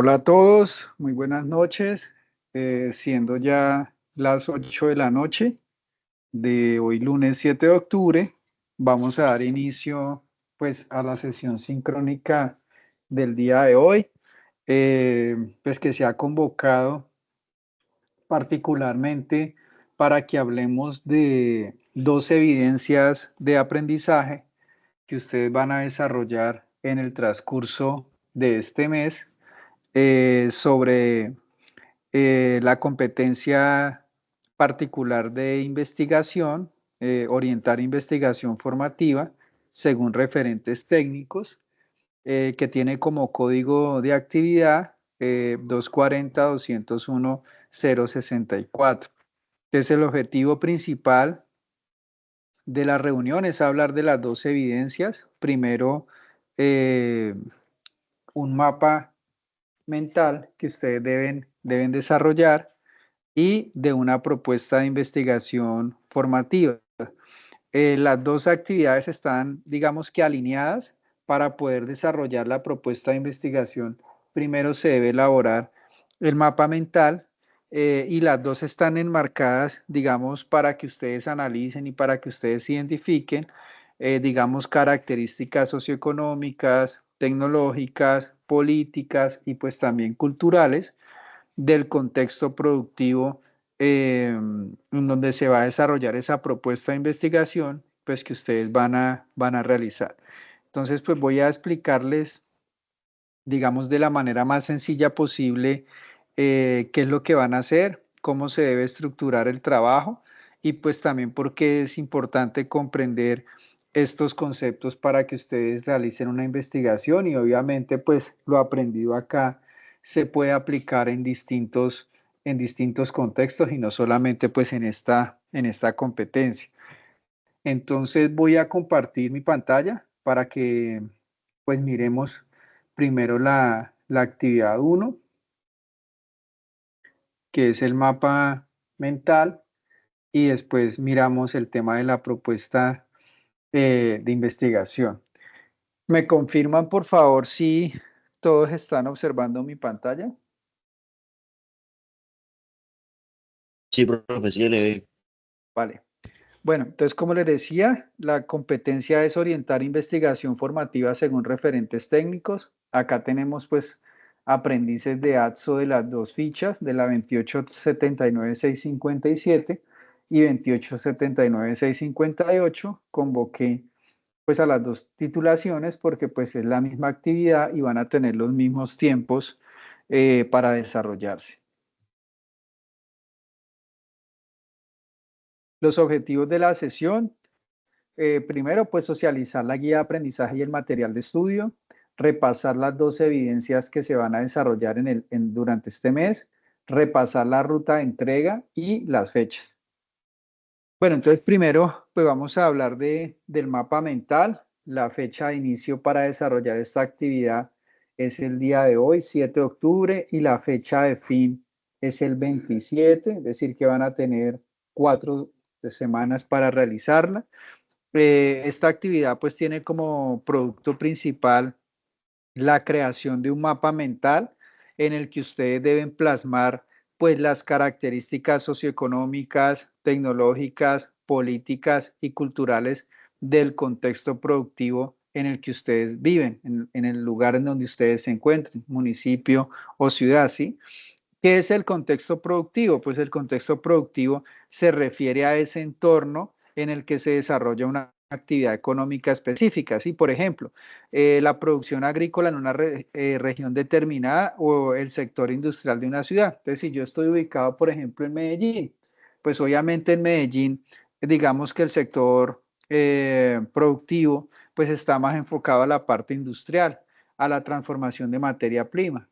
Hola a todos, muy buenas noches. Siendo ya las 8 de la noche de hoy lunes 7 de octubre, vamos a dar inicio pues a la sesión sincrónica del día de hoy, pues que se ha convocado particularmente para que hablemos de dos evidencias de aprendizaje que ustedes van a desarrollar en el transcurso de este mes sobre la competencia particular de investigación, orientar investigación formativa según referentes técnicos, que tiene como código de actividad 240.201.064. Entonces, el objetivo principal de la reunión es hablar de las dos evidencias. Primero, eh, un mapa mental que ustedes deben desarrollar y de una propuesta de investigación formativa. Las dos actividades están, digamos que alineadas para poder desarrollar la propuesta de investigación. Primero se debe elaborar el mapa mental y las dos están enmarcadas, digamos, para que ustedes analicen y para que ustedes identifiquen, digamos, características socioeconómicas, tecnológicas, políticas y pues también culturales del contexto productivo en donde se va a desarrollar esa propuesta de investigación, pues que ustedes van a realizar. Entonces, pues voy a explicarles, digamos, de la manera más sencilla posible qué es lo que van a hacer, cómo se debe estructurar el trabajo y pues también por qué es importante comprender estos conceptos para que ustedes realicen una investigación y obviamente pues lo aprendido acá se puede aplicar en distintos contextos y no solamente pues en esta competencia. Entonces voy a compartir mi pantalla para que pues miremos primero la actividad uno, que es el mapa mental, y después miramos el tema de la propuesta de investigación. ¿Me confirman, por favor, si todos están observando mi pantalla? Sí, profe, sí, le doy. Vale. Bueno, entonces, como les decía, la competencia es orientar investigación formativa según referentes técnicos. Acá tenemos, pues, aprendices de ATSO de las dos fichas, de la 2879657 y 2879658. Convoqué, pues, a las dos titulaciones porque, pues, es la misma actividad y van a tener los mismos tiempos para desarrollarse. Los objetivos de la sesión. Primero, pues socializar la guía de aprendizaje y el material de estudio, repasar las dos evidencias que se van a desarrollar durante este mes, repasar la ruta de entrega y las fechas. Bueno, entonces primero, pues vamos a hablar del mapa mental. La fecha de inicio para desarrollar esta actividad es el día de hoy, 7 de octubre, y la fecha de fin es el 27, es decir, que van a tener 4 semanas para realizarla. Esta actividad pues tiene como producto principal la creación de un mapa mental en el que ustedes deben plasmar pues las características socioeconómicas, tecnológicas, políticas y culturales del contexto productivo en el que ustedes viven, en el lugar en donde ustedes se encuentren, municipio o ciudad, ¿sí? ¿Qué es el contexto productivo? Pues el contexto productivo se refiere a ese entorno en el que se desarrolla una actividad económica específica. ¿Sí? Por ejemplo, la producción agrícola en una región determinada o el sector industrial de una ciudad. Entonces, si yo estoy ubicado, por ejemplo, en Medellín, pues obviamente en Medellín, digamos que el sector productivo, pues está más enfocado a la parte industrial, a la transformación de materia prima.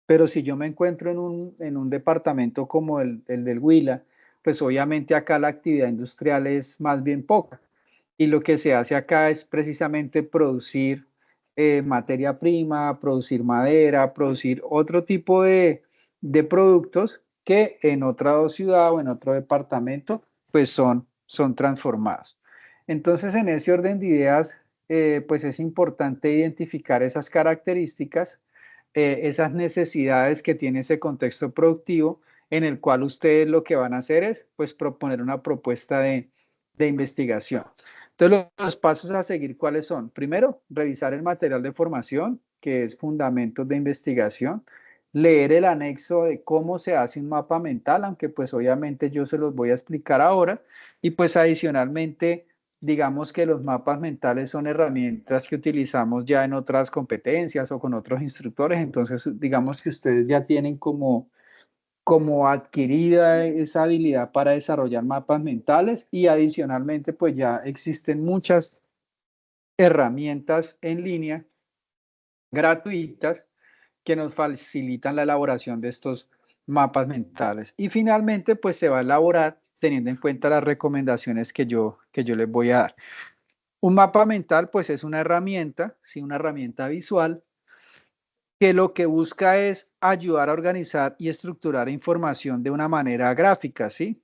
Pero si yo me encuentro en un departamento como el del Huila, pues obviamente acá la actividad industrial es más bien poca. Y lo que se hace acá es precisamente producir materia prima, producir madera, producir otro tipo de productos que en otra ciudad o en otro departamento pues son transformados. Entonces, en ese orden de ideas, pues es importante identificar esas características esas necesidades que tiene ese contexto productivo, en el cual ustedes lo que van a hacer es pues proponer una propuesta de investigación. Entonces, los pasos a seguir, ¿cuáles son? Primero, revisar el material de formación, que es fundamentos de investigación, leer el anexo de cómo se hace un mapa mental, aunque pues obviamente yo se los voy a explicar ahora, y pues adicionalmente, digamos que los mapas mentales son herramientas que utilizamos ya en otras competencias o con otros instructores, entonces digamos que ustedes ya tienen como adquirida esa habilidad para desarrollar mapas mentales y adicionalmente pues ya existen muchas herramientas en línea gratuitas que nos facilitan la elaboración de estos mapas mentales. Y finalmente pues se va a elaborar teniendo en cuenta las recomendaciones que yo les voy a dar. Un mapa mental pues es una herramienta, sí, una herramienta visual que lo que busca es ayudar a organizar y estructurar información de una manera gráfica, ¿sí?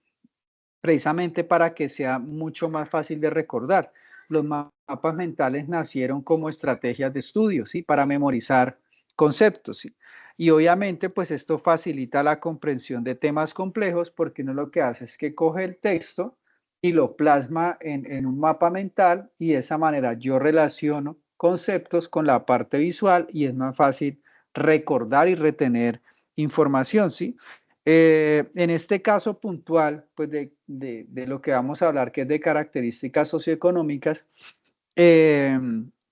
Precisamente para que sea mucho más fácil de recordar. Los mapas mentales nacieron como estrategias de estudio, ¿sí? Para memorizar conceptos, ¿sí? Y obviamente, pues esto facilita la comprensión de temas complejos porque uno lo que hace es que coge el texto y lo plasma en un mapa mental y de esa manera yo relaciono conceptos con la parte visual y es más fácil recordar y retener información, ¿sí? En este caso puntual, pues de lo que vamos a hablar, que es de características socioeconómicas, eh,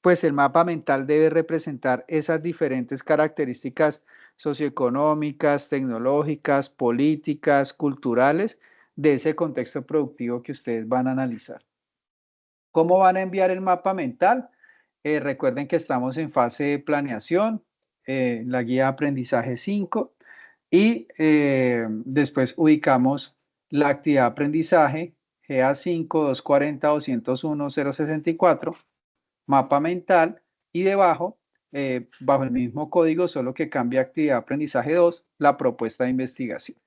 pues el mapa mental debe representar esas diferentes características socioeconómicas, tecnológicas, políticas, culturales de ese contexto productivo que ustedes van a analizar. ¿Cómo van a enviar el mapa mental? Recuerden que estamos en fase de planeación, la guía de aprendizaje 5 y después ubicamos la actividad de aprendizaje GA5 240 201 064, mapa mental, y debajo, bajo el mismo código, solo que cambia actividad de aprendizaje 2, la propuesta de investigación.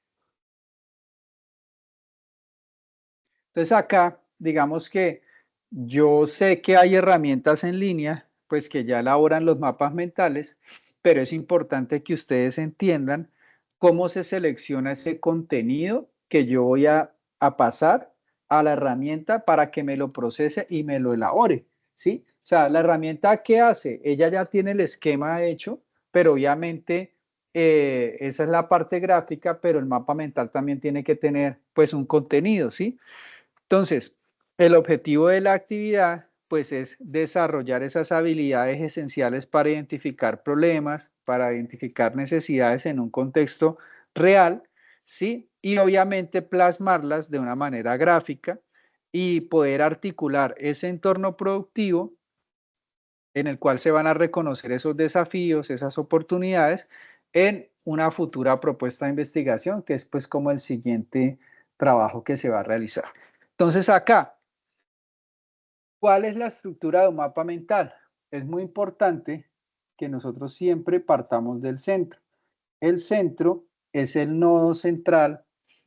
Entonces acá, digamos que yo sé que hay herramientas en línea, pues que ya elaboran los mapas mentales, pero es importante que ustedes entiendan cómo se selecciona ese contenido que yo voy a pasar a la herramienta para que me lo procese y me lo elabore, ¿sí? O sea, la herramienta, ¿qué hace? Ella ya tiene el esquema hecho, pero obviamente esa es la parte gráfica, pero el mapa mental también tiene que tener pues un contenido, ¿sí? Entonces, el objetivo de la actividad, pues, es desarrollar esas habilidades esenciales para identificar problemas, para identificar necesidades en un contexto real, ¿sí? Y obviamente plasmarlas de una manera gráfica y poder articular ese entorno productivo en el cual se van a reconocer esos desafíos, esas oportunidades en una futura propuesta de investigación, que es pues como el siguiente trabajo que se va a realizar. Entonces acá, ¿cuál es la estructura de un mapa mental? Es muy importante que nosotros siempre partamos del centro. El centro es el nodo central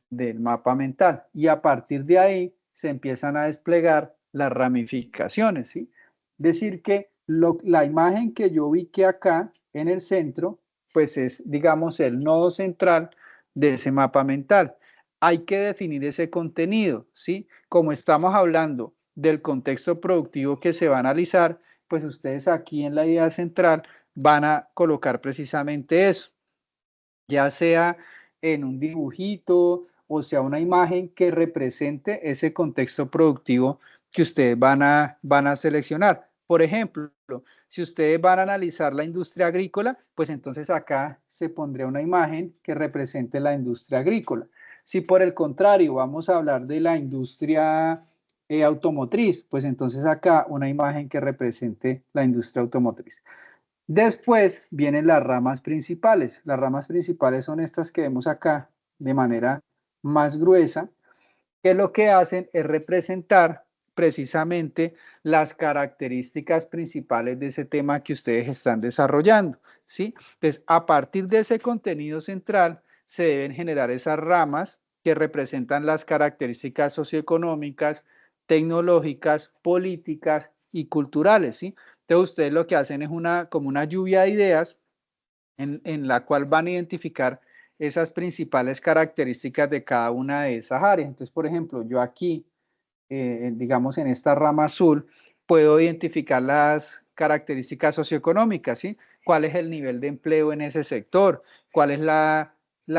del mapa mental y a partir de ahí se empiezan a desplegar las ramificaciones, ¿sí? Decir que la imagen que yo ubiqué acá en el centro, pues es, digamos, el nodo central de ese mapa mental. Hay que definir ese contenido, ¿sí? Como estamos hablando del contexto productivo que se va a analizar, pues ustedes aquí en la idea central van a colocar precisamente eso, ya sea en un dibujito o sea una imagen que represente ese contexto productivo que ustedes van a seleccionar. Por ejemplo, si ustedes van a analizar la industria agrícola, pues entonces acá se pondría una imagen que represente la industria agrícola. Si por el contrario vamos a hablar de la industria automotriz, pues entonces acá una imagen que represente la industria automotriz. Después vienen las ramas principales. Las ramas principales son estas que vemos acá de manera más gruesa, que lo que hacen es representar precisamente las características principales de ese tema que ustedes están desarrollando, ¿sí? Entonces, a partir de ese contenido central, se deben generar esas ramas que representan las características socioeconómicas, tecnológicas, políticas y culturales, ¿sí? Entonces, ustedes lo que hacen es como una lluvia de ideas en la cual van a identificar esas principales características de cada una de esas áreas. Entonces, por ejemplo, yo aquí, digamos, en esta rama azul, puedo identificar las características socioeconómicas, ¿sí? ¿Cuál es el nivel de empleo en ese sector? ¿Cuál es la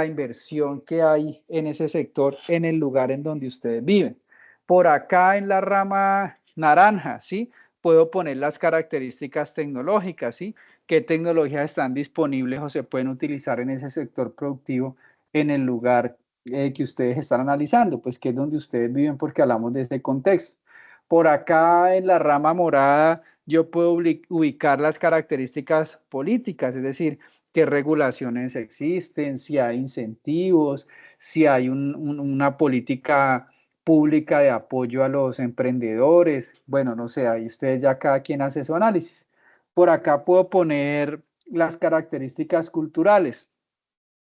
inversión que hay en ese sector, en el lugar en donde ustedes viven? Por acá en la rama naranja, ¿sí? Puedo poner las características tecnológicas, ¿sí? ¿Qué tecnologías están disponibles o se pueden utilizar en ese sector productivo en el lugar que ustedes están analizando? Pues que es donde ustedes viven, porque hablamos de este contexto. Por acá en la rama morada yo puedo ubicar las características políticas, es decir, qué regulaciones existen, si hay incentivos, si hay una política pública de apoyo a los emprendedores. Bueno, no sé, ahí ustedes ya cada quien hace su análisis. Por acá puedo poner las características culturales,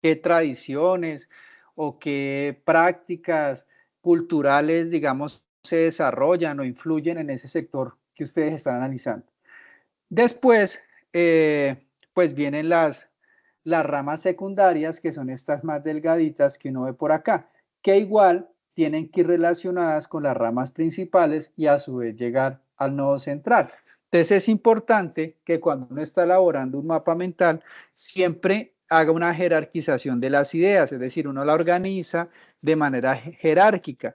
qué tradiciones o qué prácticas culturales, digamos, se desarrollan o influyen en ese sector que ustedes están analizando. Después, pues vienen las ramas secundarias, que son estas más delgaditas que uno ve por acá, que igual tienen que ir relacionadas con las ramas principales y a su vez llegar al nodo central. Entonces es importante que cuando uno está elaborando un mapa mental, siempre haga una jerarquización de las ideas, es decir, uno la organiza de manera jerárquica.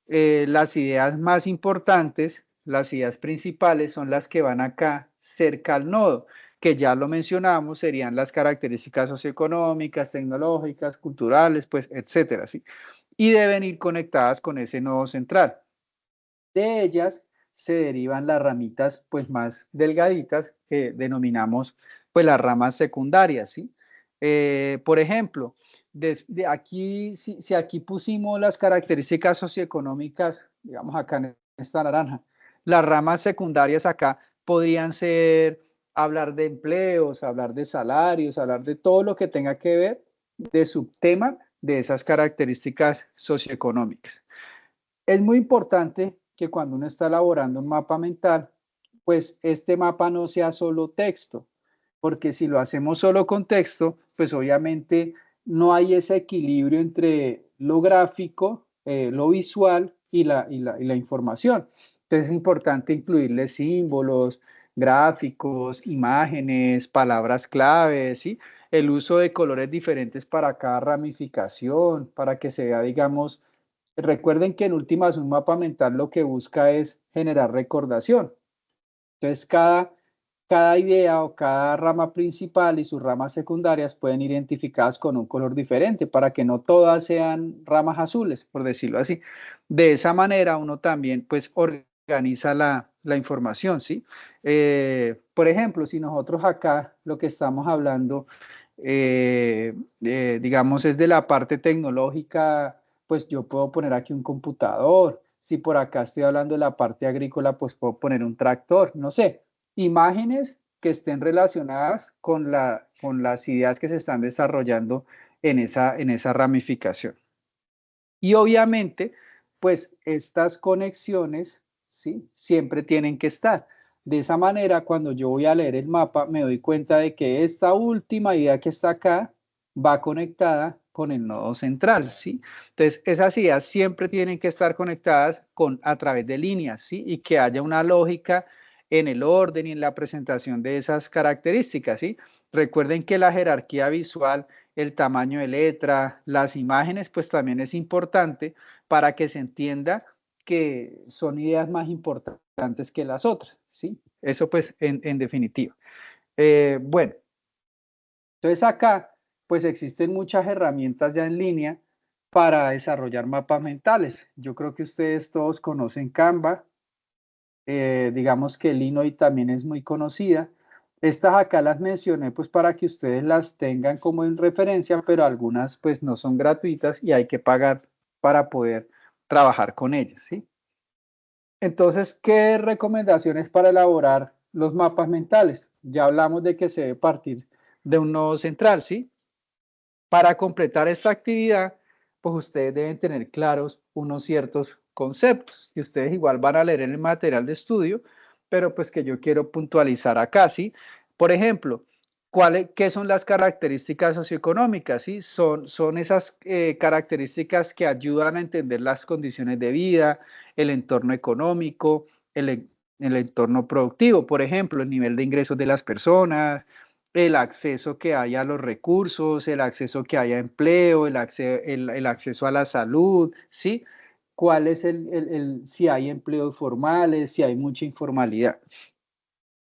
Las ideas más importantes, las ideas principales, son las que van acá cerca al nodo, que ya lo mencionamos, serían las características socioeconómicas, tecnológicas, culturales, pues, etcétera, ¿sí? Y deben ir conectadas con ese nodo central. De ellas se derivan las ramitas, pues, más delgaditas, que denominamos, pues, las ramas secundarias, ¿sí? Por ejemplo, de aquí, si aquí pusimos las características socioeconómicas, digamos acá en esta naranja, las ramas secundarias acá podrían ser hablar de empleos, hablar de salarios, hablar de todo lo que tenga que ver de subtema de esas características socioeconómicas. Es muy importante que cuando uno está elaborando un mapa mental, pues este mapa no sea solo texto, porque si lo hacemos solo con texto, pues obviamente no hay ese equilibrio entre lo gráfico, lo visual y la información. Entonces es importante incluirle símbolos, gráficos, imágenes, palabras claves, ¿sí? El uso de colores diferentes para cada ramificación, para que se vea, digamos, recuerden que en últimas un mapa mental lo que busca es generar recordación. Entonces, cada idea o cada rama principal y sus ramas secundarias pueden ir identificadas con un color diferente para que no todas sean ramas azules, por decirlo así. De esa manera uno también pues organiza la información, ¿sí? Por ejemplo, si nosotros acá lo que estamos hablando, digamos, es de la parte tecnológica, pues yo puedo poner aquí un computador. Si por acá estoy hablando de la parte agrícola, pues puedo poner un tractor, no sé, imágenes que estén relacionadas con las ideas que se están desarrollando en esa ramificación. Y obviamente, pues estas conexiones, ¿sí? Siempre tienen que estar. De esa manera, cuando yo voy a leer el mapa, me doy cuenta de que esta última idea que está acá va conectada con el nodo central, ¿sí? Entonces, esas ideas siempre tienen que estar conectadas a través de líneas, ¿sí? Y que haya una lógica en el orden y en la presentación de esas características, ¿sí? Recuerden que la jerarquía visual, el tamaño de letra, las imágenes, pues también es importante para que se entienda que son ideas más importantes que las otras, ¿sí? Eso pues en definitiva. Bueno, entonces acá pues existen muchas herramientas ya en línea para desarrollar mapas mentales. Yo creo que ustedes todos conocen Canva, digamos que Linoy también es muy conocida. Estas acá las mencioné pues para que ustedes las tengan como en referencia, pero algunas pues no son gratuitas y hay que pagar para poder trabajar con ellas, ¿sí? Entonces, ¿qué recomendaciones para elaborar los mapas mentales? Ya hablamos de que se debe partir de un nodo central, ¿sí? Para completar esta actividad, pues ustedes deben tener claros unos ciertos conceptos que ustedes igual van a leer en el material de estudio, pero pues que yo quiero puntualizar acá, ¿sí? Por ejemplo, ¿Qué son las características socioeconómicas? ¿Sí? Son esas características que ayudan a entender las condiciones de vida, el entorno económico, el entorno productivo, por ejemplo, el nivel de ingresos de las personas, el acceso que hay a los recursos, el acceso que hay a empleo, el acceso a la salud, ¿sí? ¿Cuál es si hay empleos formales, si hay mucha informalidad?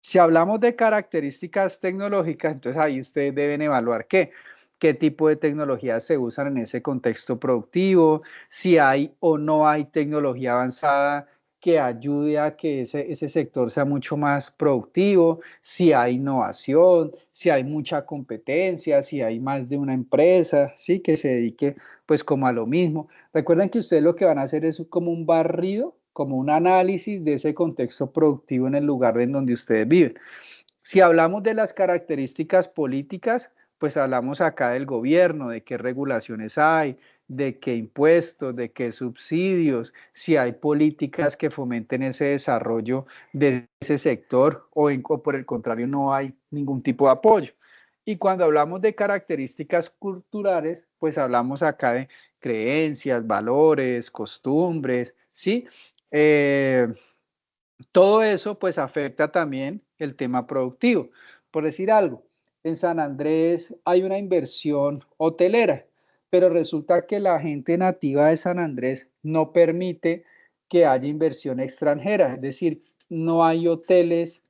Si hablamos de características tecnológicas, entonces ahí ustedes deben evaluar qué tipo de tecnologías se usan en ese contexto productivo, si hay o no hay tecnología avanzada que ayude a que ese sector sea mucho más productivo, si hay innovación, si hay mucha competencia, si hay más de una empresa, sí, que se dedique pues como a lo mismo. Recuerden que ustedes lo que van a hacer es como un barrido, como un análisis de ese contexto productivo en el lugar en donde ustedes viven. Si hablamos de las características políticas, pues hablamos acá del gobierno, de qué regulaciones hay, de qué impuestos, de qué subsidios, si hay políticas que fomenten ese desarrollo de ese sector o por el contrario no hay ningún tipo de apoyo. Y cuando hablamos de características culturales, pues hablamos acá de creencias, valores, costumbres, ¿sí? Eh, Todo eso pues afecta también el tema productivo. Por decir algo, en San Andrés hay una inversión hotelera, pero resulta que la gente nativa de San Andrés no permite que haya inversión extranjera, es decir, no hay hoteles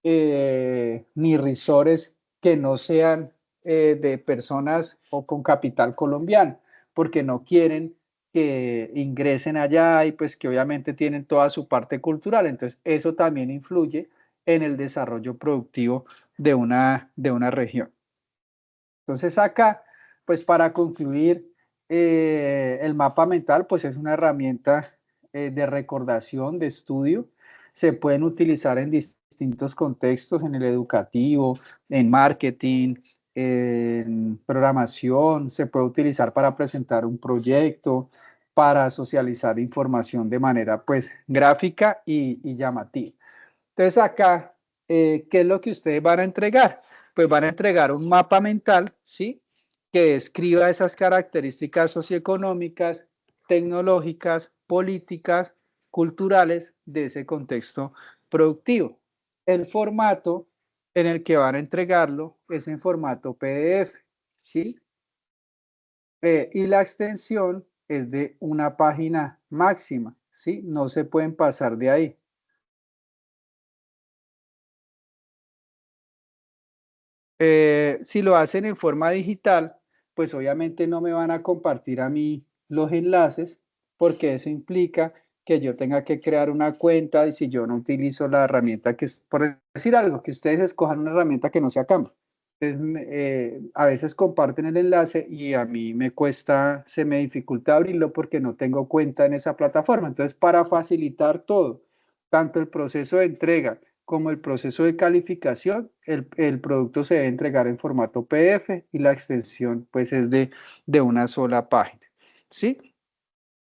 ni resorts que no sean de personas o con capital colombiano, porque no quieren que ingresen allá y pues que obviamente tienen toda su parte cultural. Entonces, eso también influye en el desarrollo productivo de una región. Entonces, acá, pues para concluir, el mapa mental, pues es una herramienta de recordación, de estudio. Se pueden utilizar en distintos contextos, en el educativo, en marketing, en programación, se puede utilizar para presentar un proyecto, para socializar información de manera pues gráfica y llamativa. Entonces acá, ¿qué es lo que ustedes van a entregar? Pues van a entregar un mapa mental, ¿sí? Que describa esas características socioeconómicas, tecnológicas, políticas, culturales de ese contexto productivo. El formato en el que van a entregarlo es en formato PDF, ¿sí? Y la extensión es de una página máxima, ¿sí? No se pueden pasar de ahí. Si lo hacen en forma digital, pues obviamente no me van a compartir a mí los enlaces, porque eso implica que yo tenga que crear una cuenta y si yo no utilizo la herramienta que es, por decir algo, que ustedes escojan una herramienta que no sea Canva. Entonces, a veces comparten el enlace y a mí me cuesta, se me dificulta abrirlo porque no tengo cuenta en esa plataforma. Entonces, para facilitar todo, tanto el proceso de entrega, como el proceso de calificación, el producto se debe entregar en formato PDF y la extensión pues es de una sola página. ¿Sí?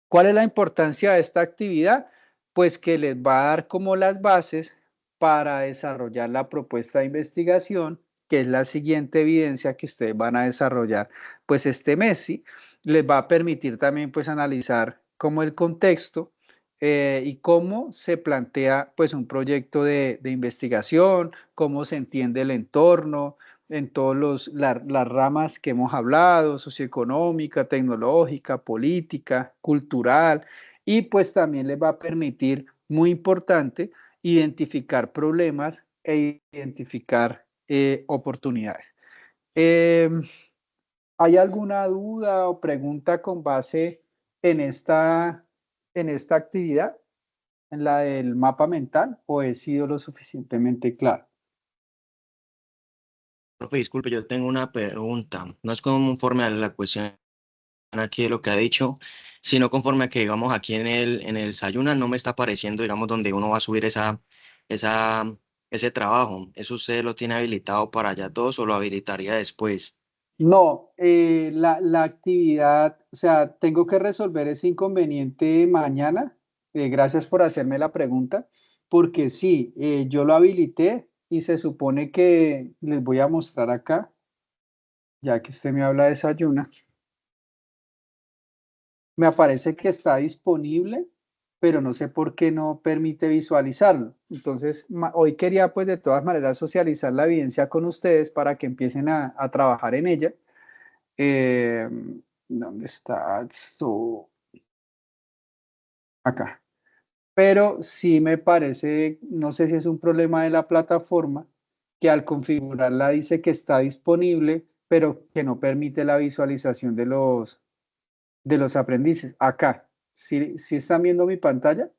¿Cuál es la importancia de esta actividad? Pues que les va a dar como las bases para desarrollar la propuesta de investigación, que es la siguiente evidencia que ustedes van a desarrollar pues este mes, ¿sí? Les va a permitir también pues analizar como el contexto y cómo se plantea pues un proyecto de investigación, cómo se entiende el entorno, en todas las ramas que hemos hablado, socioeconómica, tecnológica, política, cultural, y pues también les va a permitir, muy importante, identificar problemas e identificar oportunidades. Eh, ¿Hay alguna duda o pregunta con base en esta actividad, en la del mapa mental, o he sido lo suficientemente claro? Profe, disculpe, yo tengo una pregunta. No es conforme a la cuestión aquí de lo que ha dicho, sino conforme a que, digamos, aquí en el Sayuna no me está apareciendo, digamos, donde uno va a subir esa, ese trabajo. ¿Eso usted lo tiene habilitado para allá todos o lo habilitaría después? No, la actividad, o sea, tengo que resolver ese inconveniente mañana. Gracias por hacerme la pregunta, porque sí, yo lo habilité, y se supone que les voy a mostrar acá, ya que usted me habla de Sayuna, me aparece que está disponible, pero no sé por qué no permite visualizarlo. Entonces, hoy quería pues de todas maneras socializar la evidencia con ustedes para que empiecen a trabajar en ella. Eh, ¿Dónde está esto? Acá. Pero sí me parece, no sé si es un problema de la plataforma, que al configurarla dice que está disponible, pero que no permite la visualización de los aprendices. Acá, si están viendo mi pantalla,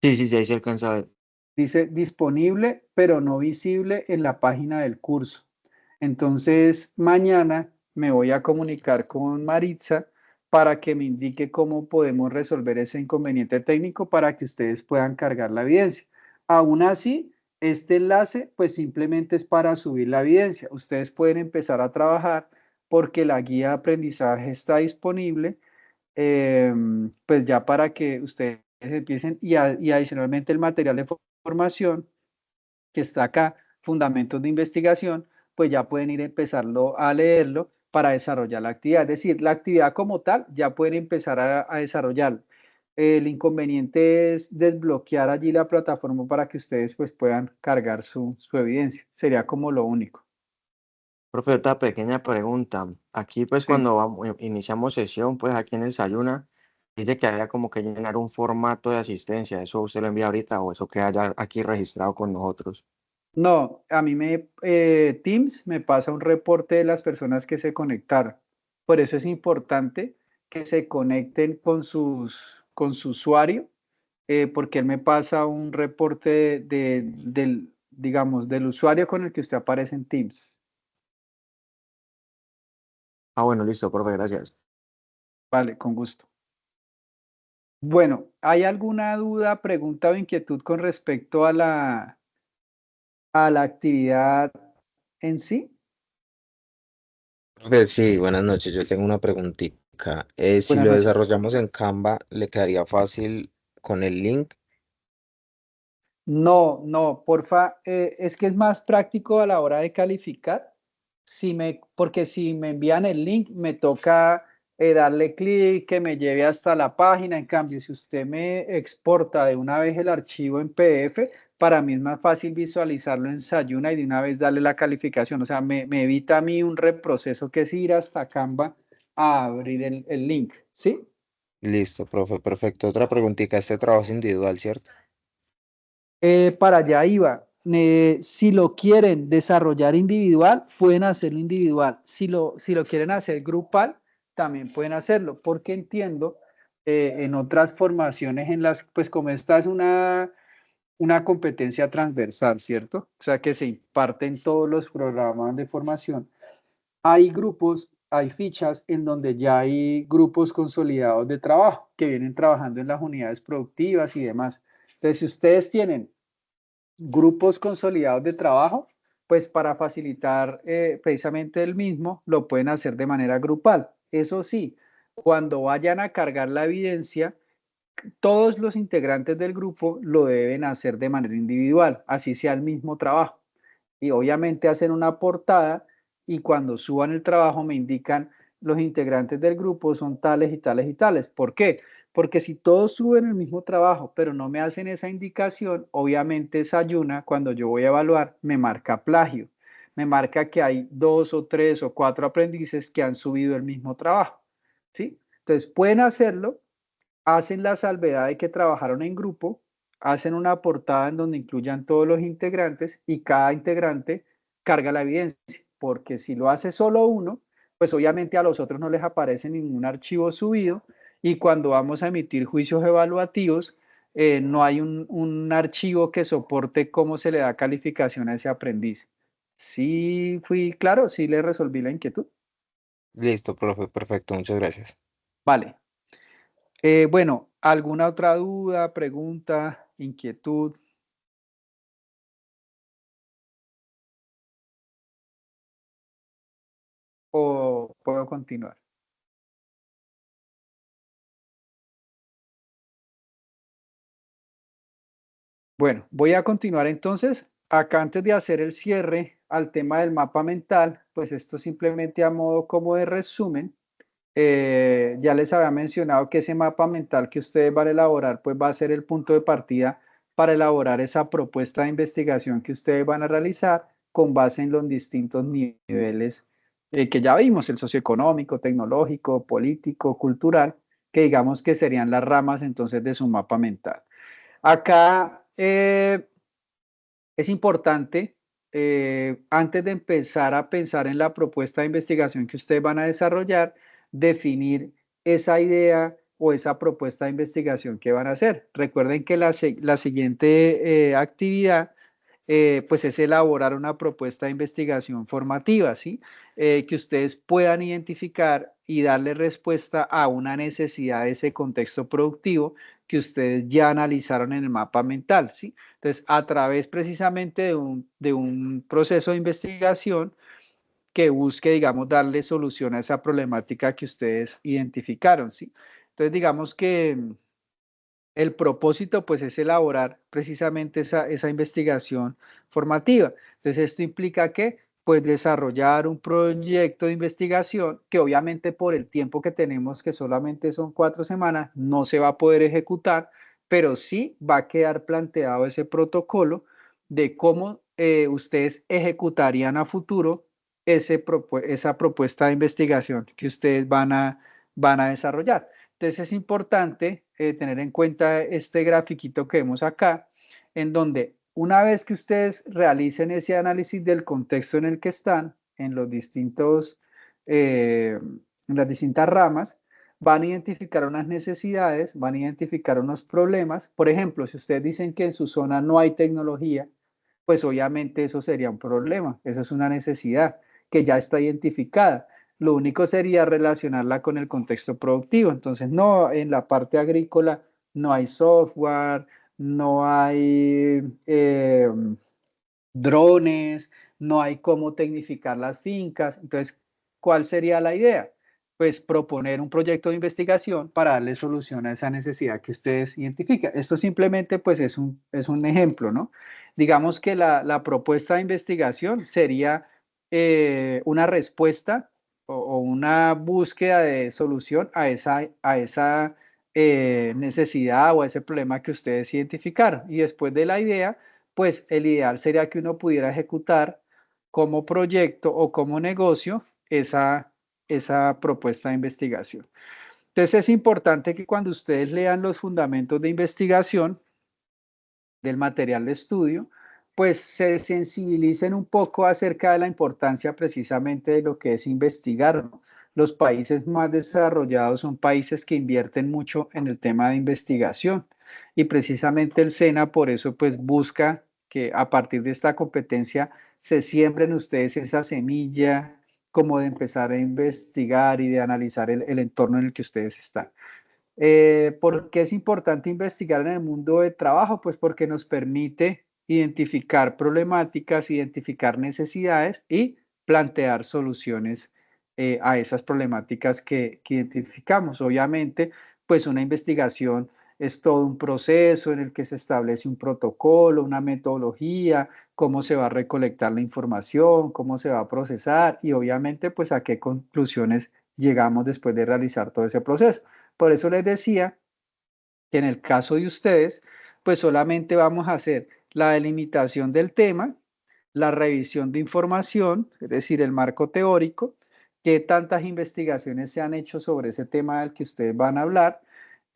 Sí, sí, sí, ahí se alcanza a ver. dice disponible, pero no visible en la página del curso. Entonces, mañana me voy a comunicar con Maritza para que me indique cómo podemos resolver ese inconveniente técnico para que ustedes puedan cargar la evidencia. Aún así, este enlace pues simplemente es para subir la evidencia. Ustedes pueden empezar a trabajar porque la guía de aprendizaje está disponible, pues ya para que ustedes empiecen y adicionalmente el material de formación que está acá, fundamentos de investigación, pues ya pueden ir a empezarlo a leerlo para desarrollar la actividad. Es decir, la actividad como tal ya pueden empezar a desarrollarlo. El inconveniente es desbloquear allí la plataforma para que ustedes pues puedan cargar su evidencia. Sería como lo único. Profe, otra pequeña pregunta. Aquí, pues, Sí. cuando iniciamos sesión, pues, aquí en el Sayuna, dice que había como que llenar un formato de asistencia. ¿Eso usted lo envía ahorita o eso queda ya aquí registrado con nosotros? No, a mí Teams me pasa un reporte de las personas que se conectaron. Por eso es importante que se conecten con su usuario, porque él me pasa un reporte digamos, del usuario con el que usted aparece en Teams. Ah, bueno, listo, profe, gracias. Vale, con gusto. Bueno, ¿hay alguna duda, pregunta o inquietud con respecto a a la actividad en sí? Profe, sí, buenas noches. Yo tengo una preguntita. Si Buenas lo noches. desarrollamos en Canva, ¿le quedaría fácil con el link? No, no, porfa, es que es más práctico a la hora de calificar, porque si me envían el link, me toca darle clic, que me lleve hasta la página. En cambio, si usted me exporta de una vez el archivo en PDF, para mí es más fácil visualizarlo en Sayuna y de una vez darle la calificación. O sea, me evita a mí un reproceso que es ir hasta Canva a abrir el link, ¿sí? Listo, profe, perfecto. Otra preguntita. Este trabajo es individual, ¿cierto? Para allá iba. Si lo quieren desarrollar individual, pueden hacerlo individual. Si lo quieren hacer grupal, también pueden hacerlo, porque entiendo en otras formaciones en las, pues como esta es una competencia transversal, ¿cierto? O sea, que se imparte en todos los programas de formación. Hay grupos, hay fichas en donde ya hay grupos consolidados de trabajo que vienen trabajando en las unidades productivas y demás. Entonces, si ustedes tienen grupos consolidados de trabajo, pues para facilitar precisamente el mismo, lo pueden hacer de manera grupal. Eso sí, cuando vayan a cargar la evidencia, todos los integrantes del grupo lo deben hacer de manera individual, así sea el mismo trabajo. Y obviamente hacen una portada y cuando suban el trabajo me indican los integrantes del grupo son tales y tales y tales. ¿Por qué? Porque si todos suben el mismo trabajo, pero no me hacen esa indicación, obviamente esa ayuna, cuando yo voy a evaluar, me marca plagio. Me marca que hay dos o tres o cuatro aprendices que han subido el mismo trabajo. ¿Sí? Entonces pueden hacerlo, hacen la salvedad de que trabajaron en grupo, hacen una portada en donde incluyan todos los integrantes y cada integrante carga la evidencia, porque si lo hace solo uno, pues obviamente a los otros no les aparece ningún archivo subido y cuando vamos a emitir juicios evaluativos, no hay un archivo que soporte cómo se le da calificación a ese aprendiz. Sí, fui claro, sí le resolví la inquietud. Listo, profe, perfecto. Muchas gracias. Vale. Bueno, ¿alguna otra duda, pregunta, inquietud? ¿O puedo continuar? Bueno, voy a continuar entonces. Acá antes de hacer el cierre al tema del mapa mental, pues esto simplemente a modo como de resumen. Ya les había mencionado que ese mapa mental que ustedes van a elaborar, pues va a ser el punto de partida para elaborar esa propuesta de investigación que ustedes van a realizar con base en los distintos niveles que ya vimos, el socioeconómico, tecnológico, político, cultural, que digamos que serían las ramas entonces de su mapa mental. Acá es importante, antes de empezar a pensar en la propuesta de investigación que ustedes van a desarrollar, definir esa idea o esa propuesta de investigación que van a hacer. Recuerden que la siguiente actividad pues es elaborar una propuesta de investigación formativa, ¿sí? Que ustedes puedan identificar y darle respuesta a una necesidad de ese contexto productivo que ustedes ya analizaron en el mapa mental, ¿sí? Entonces, a través precisamente de un proceso de investigación que busque, digamos, darle solución a esa problemática que ustedes identificaron, ¿sí? Entonces, digamos que el propósito, pues, es elaborar precisamente esa investigación formativa. Entonces, esto implica que, pues, desarrollar un proyecto de investigación que obviamente por el tiempo que tenemos, que solamente son 4 semanas, no se va a poder ejecutar, pero sí va a quedar planteado ese protocolo de cómo ustedes ejecutarían a futuro esa propuesta de investigación que ustedes van a desarrollar. Entonces es importante tener en cuenta este grafiquito que vemos acá, en donde una vez que ustedes realicen ese análisis del contexto en el que están, en los distintos, en las distintas ramas, van a identificar unas necesidades, van a identificar unos problemas. Por ejemplo, si ustedes dicen que en su zona no hay tecnología, pues obviamente eso sería un problema, eso es una necesidad que ya está identificada. Lo único sería relacionarla con el contexto productivo. Entonces, no, en la parte agrícola no hay software, no hay drones, no hay cómo tecnificar las fincas. Entonces, ¿cuál sería la idea? Pues proponer un proyecto de investigación para darle solución a esa necesidad que ustedes identifican. Esto simplemente pues es un ejemplo, ¿no? Digamos que la propuesta de investigación sería una respuesta o una búsqueda de solución a esa necesidad o a ese problema que ustedes identificaron. Y después de la idea, pues el ideal sería que uno pudiera ejecutar como proyecto o como negocio esa propuesta de investigación. Entonces es importante que cuando ustedes lean los fundamentos de investigación del material de estudio, pues se sensibilicen un poco acerca de la importancia precisamente de lo que es investigar, ¿no? Los países más desarrollados son países que invierten mucho en el tema de investigación y precisamente el SENA por eso pues busca que a partir de esta competencia se siembren ustedes esa semilla como de empezar a investigar y de analizar el entorno en el que ustedes están. ¿Por qué es importante investigar en el mundo de trabajo? Pues porque nos permite identificar problemáticas, identificar necesidades y plantear soluciones a esas problemáticas que identificamos. Obviamente, pues una investigación es todo un proceso en el que se establece un protocolo, una metodología, cómo se va a recolectar la información, cómo se va a procesar y obviamente pues a qué conclusiones llegamos después de realizar todo ese proceso. Por eso les decía que en el caso de ustedes, pues solamente vamos a hacer la delimitación del tema, la revisión de información, es decir, el marco teórico, qué tantas investigaciones se han hecho sobre ese tema del que ustedes van a hablar,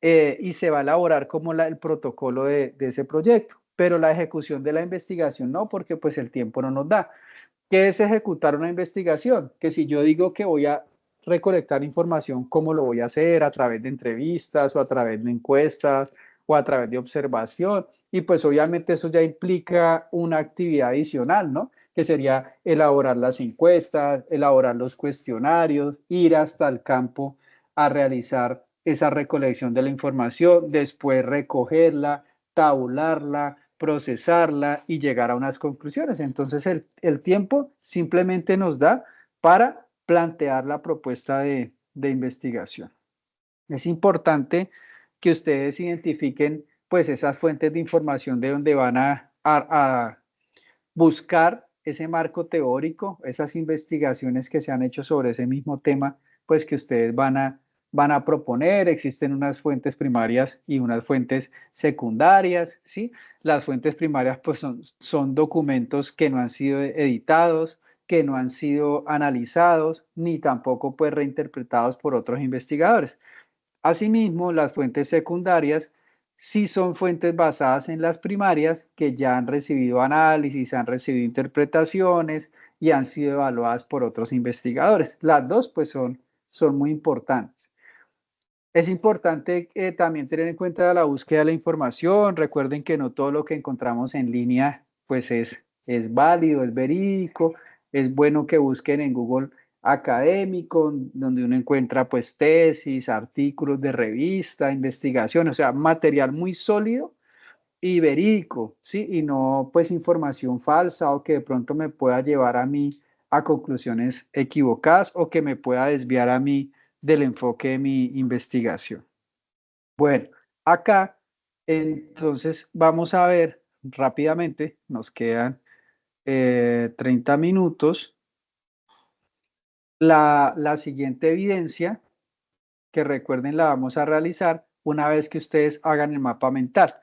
y se va a elaborar como el protocolo de ese proyecto. Pero la ejecución de la investigación no, porque pues el tiempo no nos da. ¿Qué es ejecutar una investigación? Que si yo digo que voy a recolectar información, ¿cómo lo voy a hacer? A través de entrevistas o a través de encuestas o a través de observación. Y pues obviamente eso ya implica una actividad adicional, ¿no? Que sería elaborar las encuestas, elaborar los cuestionarios, ir hasta el campo a realizar esa recolección de la información, después recogerla, tabularla, procesarla y llegar a unas conclusiones. Entonces el tiempo simplemente nos da para plantear la propuesta de investigación. Es importante que ustedes identifiquen pues esas fuentes de información de donde van a buscar ese marco teórico, esas investigaciones que se han hecho sobre ese mismo tema, pues que ustedes van a proponer. Existen unas fuentes primarias y unas fuentes secundarias, ¿sí? Las fuentes primarias pues son documentos que no han sido editados, que no han sido analizados, ni tampoco pues reinterpretados por otros investigadores. Asimismo, las fuentes secundarias sí son fuentes basadas en las primarias que ya han recibido análisis, han recibido interpretaciones y han sido evaluadas por otros investigadores. Las dos pues son muy importantes. Es importante también tener en cuenta la búsqueda de la información. Recuerden que no todo lo que encontramos en línea pues es válido, es verídico. Es bueno que busquen en Google académico, donde uno encuentra pues tesis, artículos de revista, investigación, o sea, material muy sólido y verídico, ¿sí? Y no pues información falsa o que de pronto me pueda llevar a mí a conclusiones equivocadas o que me pueda desviar a mí del enfoque de mi investigación. Bueno, acá entonces vamos a ver rápidamente, nos quedan 30 minutos, la siguiente evidencia, que recuerden la vamos a realizar una vez que ustedes hagan el mapa mental.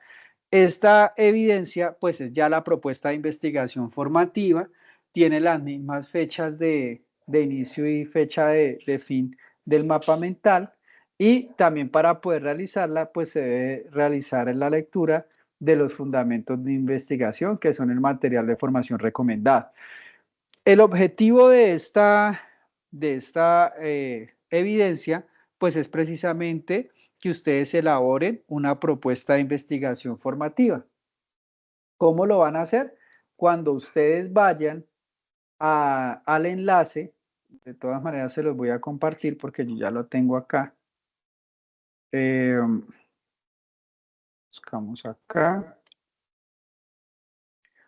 Esta evidencia, pues es ya la propuesta de investigación formativa, tiene las mismas fechas de inicio y fecha de fin del mapa mental, y también para poder realizarla, pues se debe realizar en la lectura de los fundamentos de investigación, que son el material de formación recomendado. El objetivo de esta evidencia, pues es precisamente que ustedes elaboren una propuesta de investigación formativa. ¿Cómo lo van a hacer? Cuando ustedes vayan al enlace, de todas maneras se los voy a compartir porque yo ya lo tengo acá. Buscamos acá.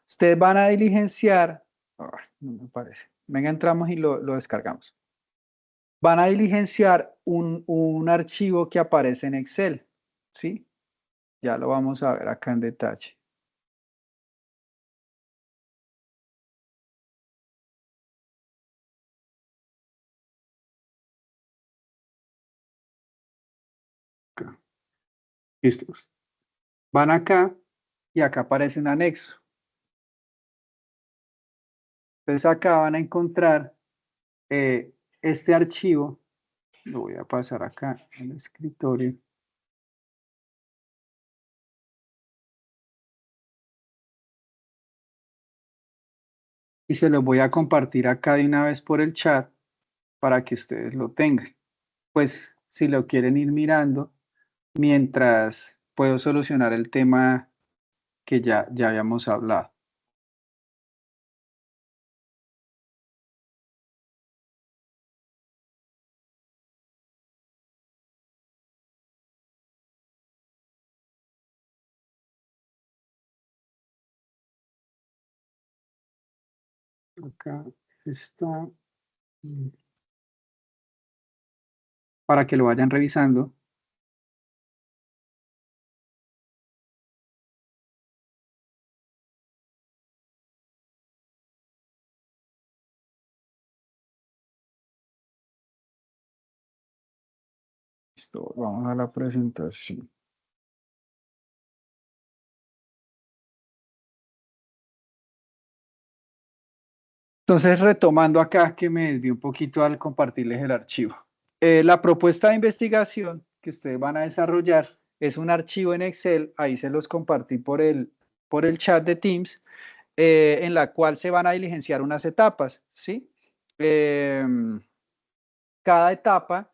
Ustedes van a diligenciar, no me parece. Venga, entramos y lo descargamos. Van a diligenciar un archivo que aparece en Excel, ¿sí? Ya lo vamos a ver acá en detalle. Acá. Listo. Van acá y acá aparece un anexo. Entonces acá van a encontrar este archivo. Lo voy a pasar acá en el escritorio. Y se los voy a compartir acá de una vez por el chat para que ustedes lo tengan. Pues si lo quieren ir mirando, mientras puedo solucionar el tema que ya habíamos hablado. Acá está. Para que lo vayan revisando. Listo, vamos a la presentación. Entonces, retomando acá, que me desvié un poquito al compartirles el archivo. La propuesta de investigación que ustedes van a desarrollar es un archivo en Excel, ahí se los compartí por el chat de Teams, en la cual se van a diligenciar unas etapas, ¿sí? Cada etapa,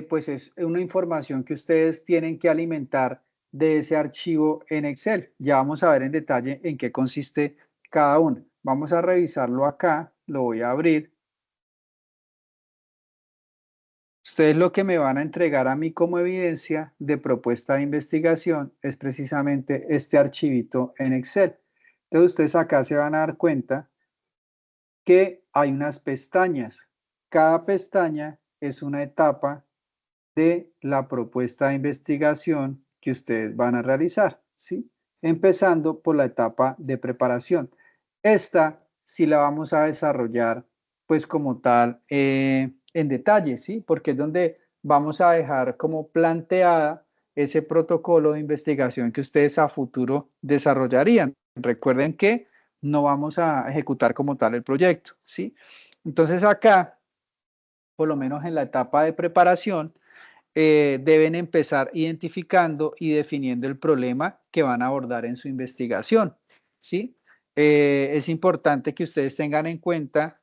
pues es una información que ustedes tienen que alimentar de ese archivo en Excel. Ya vamos a ver en detalle en qué consiste cada uno. Vamos a revisarlo acá, lo voy a abrir. Ustedes lo que me van a entregar a mí como evidencia de propuesta de investigación es precisamente este archivito en Excel. Entonces ustedes acá se van a dar cuenta que hay unas pestañas. Cada pestaña es una etapa de la propuesta de investigación que ustedes van a realizar, ¿sí? Empezando por la etapa de preparación. Esta sí la vamos a desarrollar pues como tal en detalle, ¿sí? Porque es donde vamos a dejar como planteada ese protocolo de investigación que ustedes a futuro desarrollarían. Recuerden que no vamos a ejecutar como tal el proyecto, ¿sí? Entonces acá, por lo menos en la etapa de preparación, deben empezar identificando y definiendo el problema que van a abordar en su investigación, ¿sí? Es importante que ustedes tengan en cuenta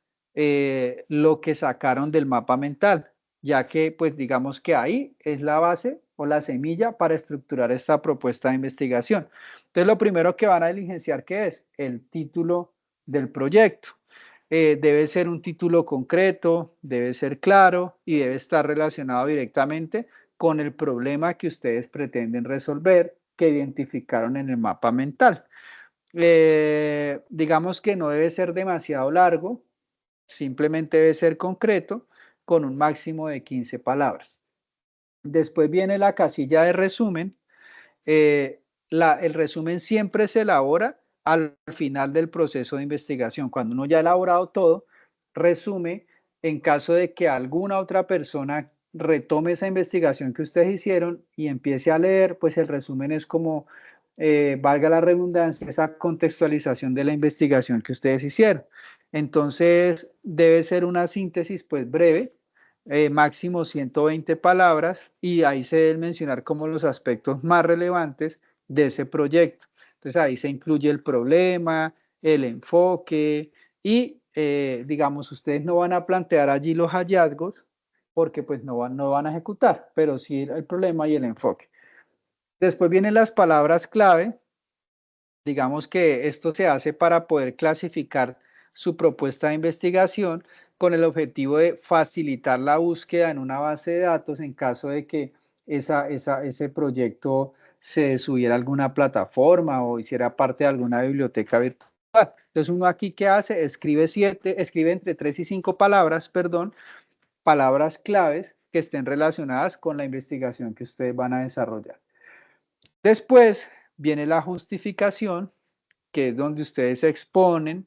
lo que sacaron del mapa mental, ya que pues digamos que ahí es la base o la semilla para estructurar esta propuesta de investigación. Entonces lo primero que van a diligenciar, ¿qué es? El título del proyecto. Debe ser un título concreto, debe ser claro y debe estar relacionado directamente con el problema que ustedes pretenden resolver, que identificaron en el mapa mental. Digamos que no debe ser demasiado largo, simplemente debe ser concreto, con un máximo de 15 palabras. Después viene la casilla de resumen. El resumen siempre se elabora al final del proceso de investigación. Cuando uno ya ha elaborado todo, resume en caso de que alguna otra persona retome esa investigación que ustedes hicieron y empiece a leer, pues el resumen es como, valga la redundancia, esa contextualización de la investigación que ustedes hicieron. Entonces, debe ser una síntesis pues breve, máximo 120 palabras, y ahí se deben mencionar como los aspectos más relevantes de ese proyecto. Entonces ahí se incluye el problema, el enfoque y digamos, ustedes no van a plantear allí los hallazgos porque pues no van a ejecutar, pero sí el problema y el enfoque. Después vienen las palabras clave. Digamos que esto se hace para poder clasificar su propuesta de investigación con el objetivo de facilitar la búsqueda en una base de datos en caso de que ese proyecto se subiera a alguna plataforma o hiciera parte de alguna biblioteca virtual. Entonces uno aquí, ¿qué hace? Escribe entre 3 y 5 palabras, perdón, palabras claves que estén relacionadas con la investigación que ustedes van a desarrollar. Después viene la justificación, que es donde ustedes exponen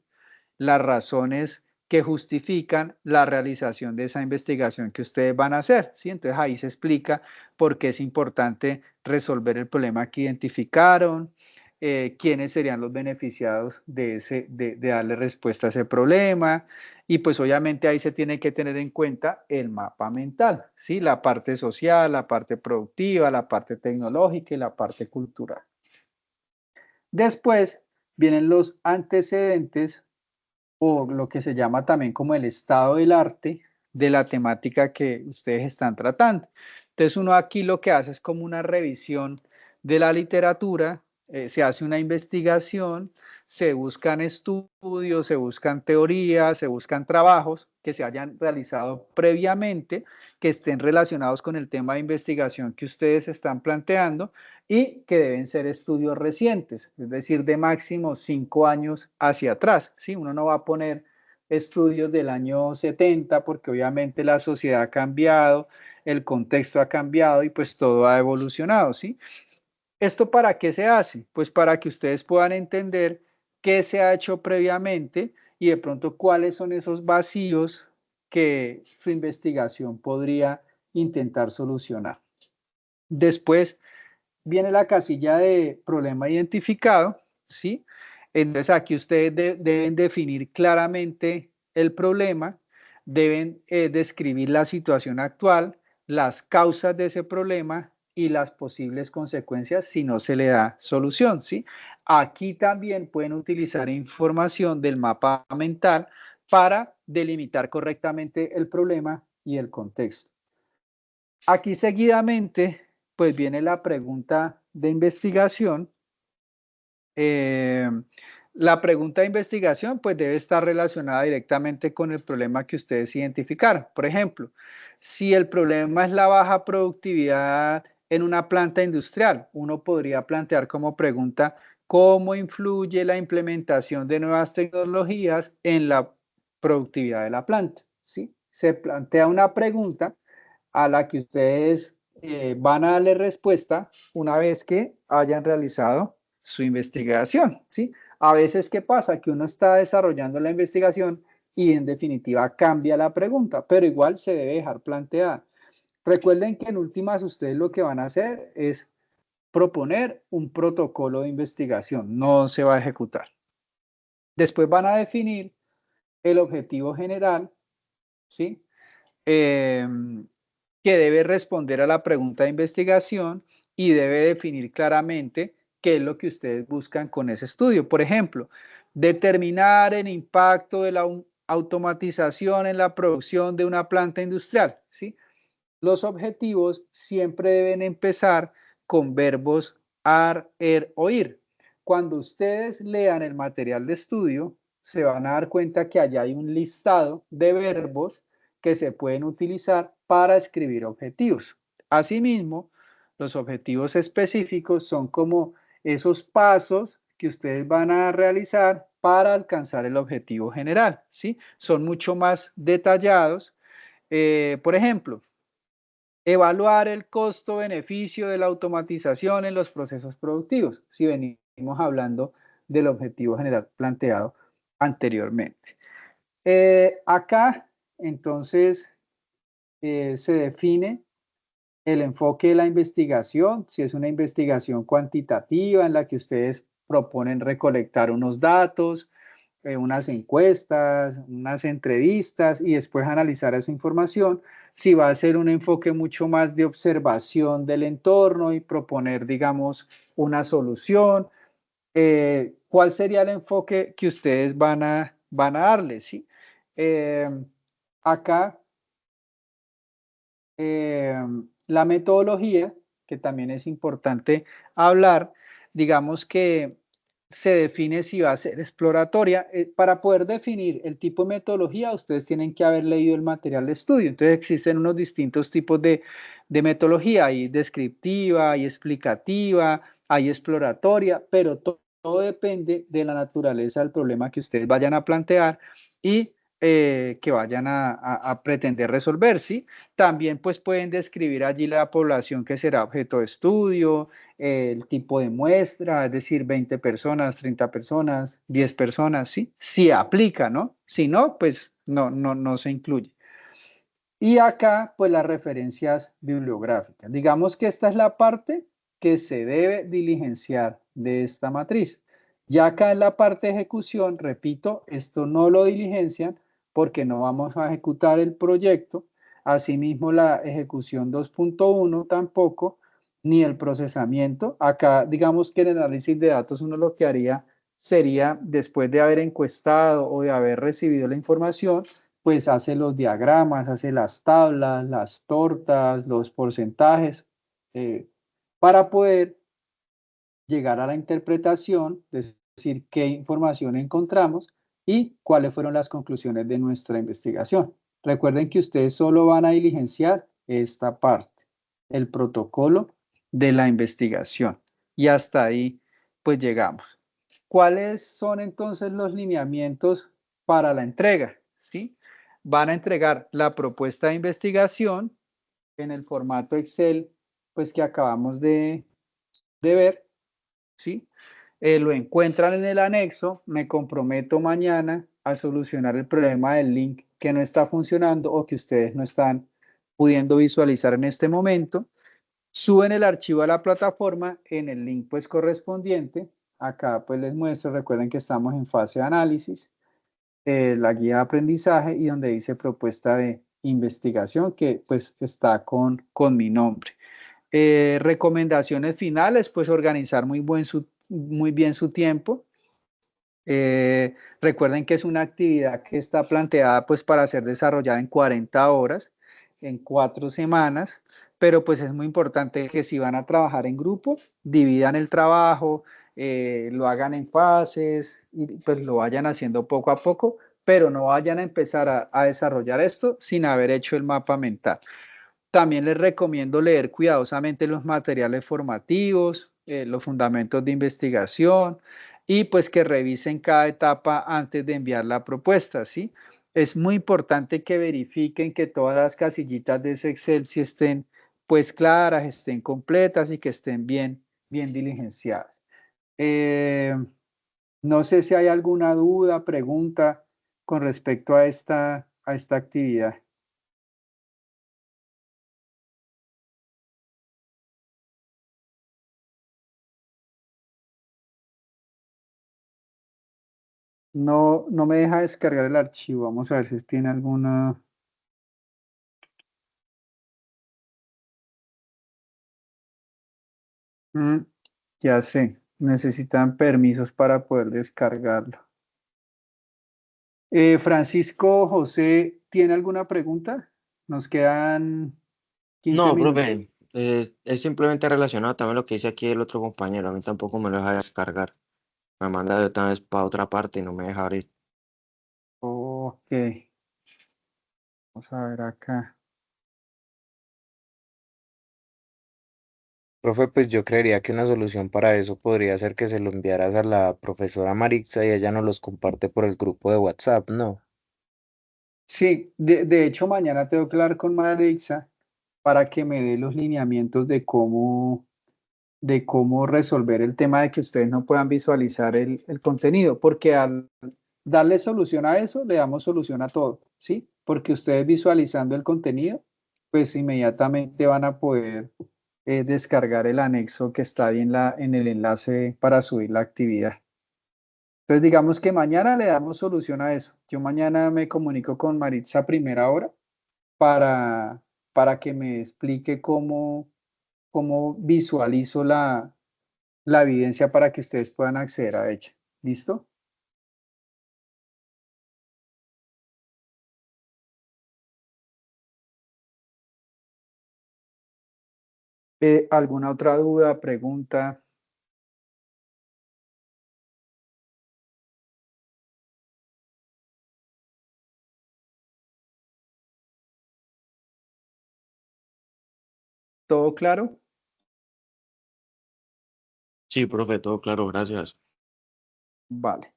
las razones que justifican la realización de esa investigación que ustedes van a hacer, ¿sí? Entonces ahí se explica por qué es importante resolver el problema que identificaron, quiénes serían los beneficiados de darle respuesta a ese problema, y pues obviamente ahí se tiene que tener en cuenta el mapa mental, ¿sí? La parte social, la parte productiva, la parte tecnológica y la parte cultural. Después vienen los antecedentes o lo que se llama también como el estado del arte de la temática que ustedes están tratando. Entonces uno aquí lo que hace es como una revisión de la literatura, se hace una investigación, se buscan estudios, se buscan teorías, se buscan trabajos que se hayan realizado previamente, que estén relacionados con el tema de investigación que ustedes están planteando y que deben ser estudios recientes, es decir, de máximo 5 años hacia atrás, ¿sí? Uno no va a poner estudios del año 70 porque obviamente la sociedad ha cambiado, el contexto ha cambiado y pues todo ha evolucionado, ¿sí? ¿Esto para qué se hace? Pues para que ustedes puedan entender qué se ha hecho previamente y de pronto cuáles son esos vacíos que su investigación podría intentar solucionar. Después viene la casilla de problema identificado, ¿sí? Entonces aquí ustedes deben definir claramente el problema, deben describir la situación actual, las causas de ese problema y las posibles consecuencias si no se le da solución, ¿sí? Aquí también pueden utilizar información del mapa mental para delimitar correctamente el problema y el contexto. Aquí seguidamente, pues viene la pregunta de investigación. Eh, la pregunta de investigación, pues debe estar relacionada directamente con el problema que ustedes identificaron. Por ejemplo, si el problema es la baja productividad en una planta industrial, uno podría plantear como pregunta, ¿cómo influye la implementación de nuevas tecnologías en la productividad de la planta? ¿Sí? Se plantea una pregunta a la que ustedes van a darle respuesta una vez que hayan realizado su investigación, ¿sí? A veces, ¿qué pasa? Que uno está desarrollando la investigación y en definitiva cambia la pregunta, pero igual se debe dejar planteada. Recuerden que en últimas ustedes lo que van a hacer es proponer un protocolo de investigación, no se va a ejecutar. Después van a definir el objetivo general, ¿sí? Que debe responder a la pregunta de investigación y debe definir claramente qué es lo que ustedes buscan con ese estudio. Por ejemplo, determinar el impacto de la automatización en la producción de una planta industrial, ¿sí? Los objetivos siempre deben empezar con verbos ar, o ir. Cuando ustedes lean el material de estudio, se van a dar cuenta que allá hay un listado de verbos que se pueden utilizar para escribir objetivos. Asimismo, los objetivos específicos son como esos pasos que ustedes van a realizar para alcanzar el objetivo general, ¿sí? Son mucho más detallados. Por ejemplo, evaluar el costo-beneficio de la automatización en los procesos productivos, si venimos hablando del objetivo general planteado anteriormente. Acá, entonces, se define el enfoque de la investigación, si es una investigación cuantitativa en la que ustedes proponen recolectar unos datos, unas encuestas, unas entrevistas y después analizar esa información, si va a ser un enfoque mucho más de observación del entorno y proponer, digamos, una solución. ¿Cuál sería el enfoque que ustedes van a darle? ¿Sí? Acá, la metodología, que también es importante hablar, digamos que se define si va a ser exploratoria. Para poder definir el tipo de metodología, ustedes tienen que haber leído el material de estudio. Entonces existen unos distintos tipos de metodología. Hay descriptiva, hay explicativa, hay exploratoria, pero todo depende de la naturaleza del problema que ustedes vayan a plantear y que vayan a pretender resolver, ¿sí? También pues pueden describir allí la población que será objeto de estudio, el tipo de muestra, es decir, 20 personas, 30 personas, 10 personas, ¿sí? Si aplica, ¿no? Si no, pues no se incluye. Y acá, pues las referencias bibliográficas. Digamos que esta es la parte que se debe diligenciar de esta matriz. Ya acá en la parte de ejecución, repito, esto no lo diligencian porque no vamos a ejecutar el proyecto. Asimismo, la ejecución 2.1 tampoco, ni el procesamiento. Acá, digamos que en el análisis de datos uno lo que haría sería, después de haber encuestado o de haber recibido la información, pues hace los diagramas, hace las tablas, las tortas, los porcentajes, para poder llegar a la interpretación, es decir, qué información encontramos y cuáles fueron las conclusiones de nuestra investigación. Recuerden que ustedes solo van a diligenciar esta parte, el protocolo de la investigación. Y hasta ahí, pues llegamos. ¿Cuáles son entonces los lineamientos para la entrega? ¿Sí? Van a entregar la propuesta de investigación en el formato Excel, pues que acabamos de ver, ¿sí? Lo encuentran en el anexo, me comprometo mañana a solucionar el problema del link que no está funcionando o que ustedes no están pudiendo visualizar en este momento. Suben el archivo a la plataforma en el link pues correspondiente. Acá pues les muestro, recuerden que estamos en fase de análisis, la guía de aprendizaje y donde dice propuesta de investigación que pues está con mi nombre. Recomendaciones finales, pues organizar muy bien su tiempo. Recuerden que es una actividad que está planteada pues para ser desarrollada en 40 horas, en 4 semanas, pero pues es muy importante que si van a trabajar en grupo, dividan el trabajo, lo hagan en fases y pues lo vayan haciendo poco a poco, pero no vayan a empezar a desarrollar esto sin haber hecho el mapa mental. También les recomiendo leer cuidadosamente los materiales formativos, los fundamentos de investigación y pues que revisen cada etapa antes de enviar la propuesta, ¿sí? Es muy importante que verifiquen que todas las casillitas de ese Excel sí estén pues claras, estén completas y que estén bien diligenciadas. Eh, no sé si hay alguna duda, pregunta con respecto a esta actividad. No me deja descargar el archivo. Vamos a ver si tiene alguna. Mm, ya sé, necesitan permisos para poder descargarlo. Francisco José, ¿tiene alguna pregunta? Nos quedan 15 No, minutos. profe, es simplemente relacionado también a lo que dice aquí el otro compañero. A mí tampoco me lo deja descargar. Me manda de otra vez para otra parte y no me deja abrir. Ok, vamos a ver acá. Profe, pues yo creería que una solución para eso podría ser que se lo enviaras a la profesora Marixa y ella nos los comparte por el grupo de WhatsApp, ¿no? Sí, de hecho mañana tengo que hablar con Marixa para que me dé los lineamientos de cómo resolver el tema de que ustedes no puedan visualizar el contenido, porque al darle solución a eso, le damos solución a todo, ¿sí? Porque ustedes visualizando el contenido, pues inmediatamente van a poder descargar el anexo que está ahí en el enlace para subir la actividad. Entonces, digamos que mañana le damos solución a eso. Yo mañana me comunico con Maritza a primera hora para, para que me explique cómo visualizo la evidencia para que ustedes puedan acceder a ella. ¿Listo? ¿Alguna otra duda, pregunta? ¿Todo claro? Sí, profe, todo claro, gracias. Vale.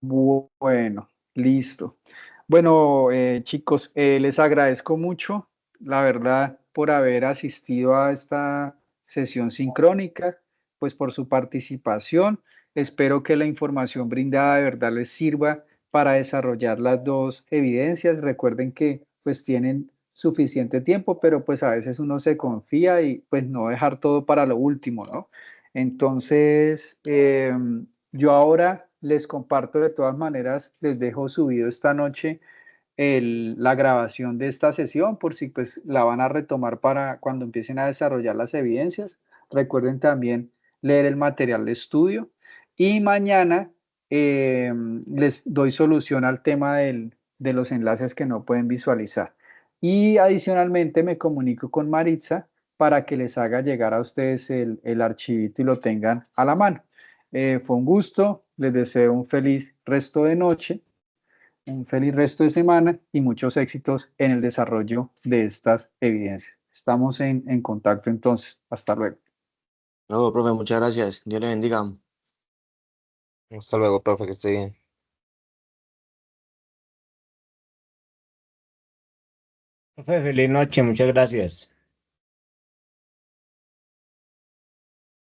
Bueno, listo. Bueno, chicos, les agradezco mucho, la verdad, por haber asistido a esta sesión sincrónica, pues por su participación. Espero que la información brindada de verdad les sirva para desarrollar las dos evidencias. Recuerden que pues tienen suficiente tiempo, pero pues a veces uno se confía y pues no dejar todo para lo último, ¿no? Entonces, yo ahora les comparto de todas maneras, les dejo subido esta noche la grabación de esta sesión por si pues la van a retomar para cuando empiecen a desarrollar las evidencias. Recuerden también leer el material de estudio y mañana les doy solución al tema de los enlaces que no pueden visualizar. Y adicionalmente me comunico con Maritza para que les haga llegar a ustedes el archivito y lo tengan a la mano. Fue un gusto, les deseo un feliz resto de noche, un feliz resto de semana y muchos éxitos en el desarrollo de estas evidencias. Estamos en contacto entonces. Hasta luego. No, profe, muchas gracias. Dios le bendiga. Hasta luego, profe, que esté bien. Profe, feliz noche, muchas gracias.